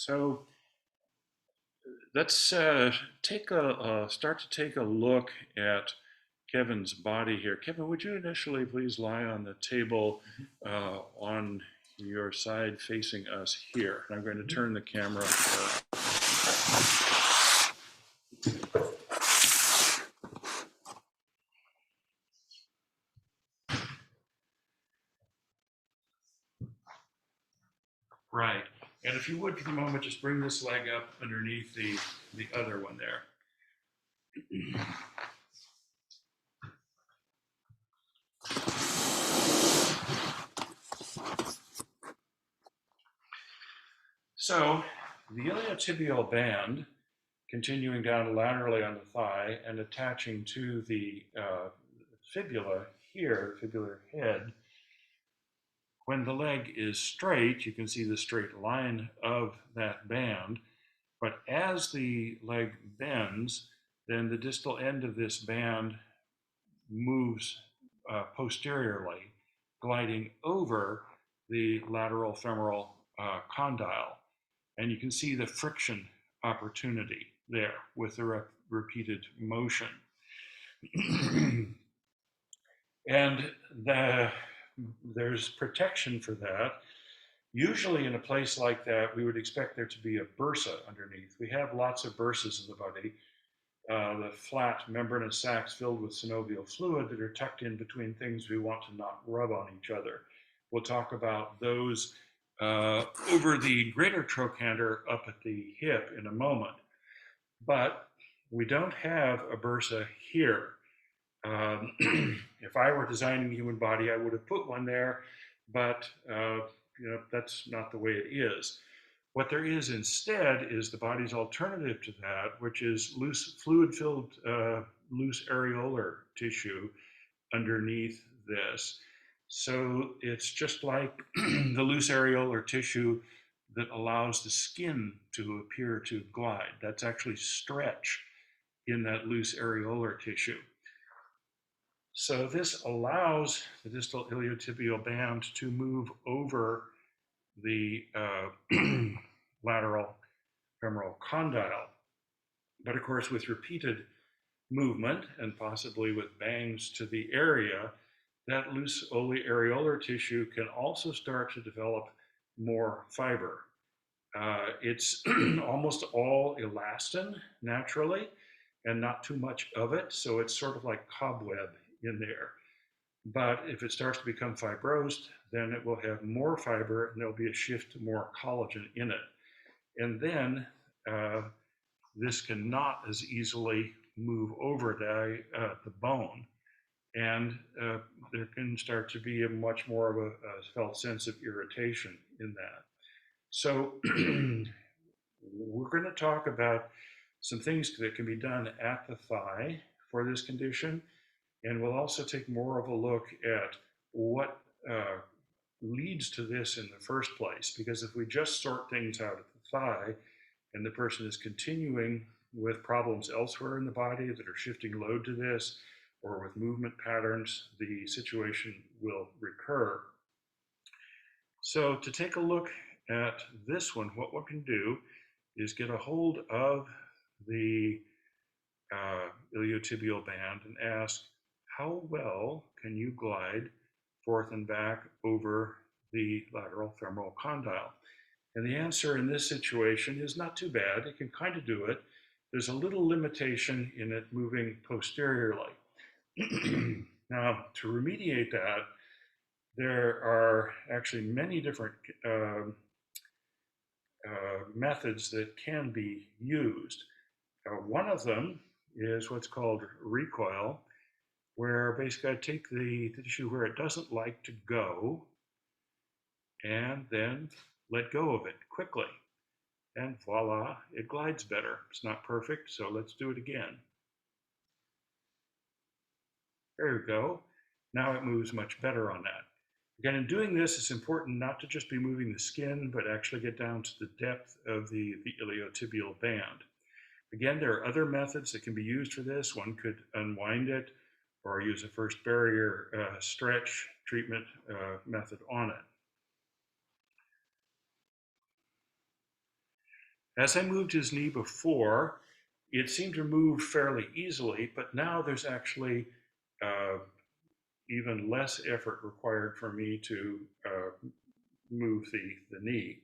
So let's start to take a look at Kevin's body here. Kevin, would you initially please lie on the table on your side facing us here? And I'm going to turn the camera. Right. And if you would, for the moment, just bring this leg up underneath the other one there. So the iliotibial band, continuing down laterally on the thigh and attaching to the fibula here, fibular head. When the leg is straight, you can see the straight line of that band. But as the leg bends, then the distal end of this band moves posteriorly, gliding over the lateral femoral condyle. And you can see the friction opportunity there with the repeated motion. And there's protection for that. Usually in a place like that, we would expect there to be a bursa underneath. We have lots of bursas in the body, the flat membranous sacs filled with synovial fluid that are tucked in between things we want to not rub on each other. We'll talk about those over the greater trochanter up at the hip in a moment. But we don't have a bursa here. If I were designing the human body, I would have put one there, but that's not the way it is. What there is instead is the body's alternative to that, which is loose, fluid-filled, loose areolar tissue underneath this. So it's just like the loose areolar tissue that allows the skin to appear to glide. That's actually stretch in that loose areolar tissue. So this allows the distal iliotibial band to move over the lateral femoral condyle. But of course, with repeated movement and possibly with bangs to the area, that loose areolar tissue can also start to develop more fiber. It's almost all elastin naturally and not too much of it, so it's sort of like cobweb in there. But if it starts to become fibrosed, then it will have more fiber and there'll be a shift to more collagen in it. And then this cannot as easily move over the bone. And there can start to be a much more of a felt sense of irritation in that. So we're going to talk about some things that can be done at the thigh for this condition. And we'll also take more of a look at what leads to this in the first place. Because if we just sort things out at the thigh and the person is continuing with problems elsewhere in the body that are shifting load to this, or with movement patterns, the situation will recur. So to take a look at this one, what we can do is get a hold of the iliotibial band and ask, how well can you glide forth and back over the lateral femoral condyle? And the answer in this situation is not too bad. It can kind of do it. There's a little limitation in it moving posteriorly. Now, to remediate that, there are actually many different methods that can be used. One of them is what's called recoil, where basically I take the tissue where it doesn't like to go and then let go of it quickly. And voila, it glides better. It's not perfect, so let's do it again. There we go. Now it moves much better on that. Again, in doing this, it's important not to just be moving the skin, but actually get down to the depth of the iliotibial band. Again, there are other methods that can be used for this. One could unwind it or use a first barrier stretch treatment method on it. As I moved his knee before, it seemed to move fairly easily, but now there's actually uh, even less effort required for me to move the knee.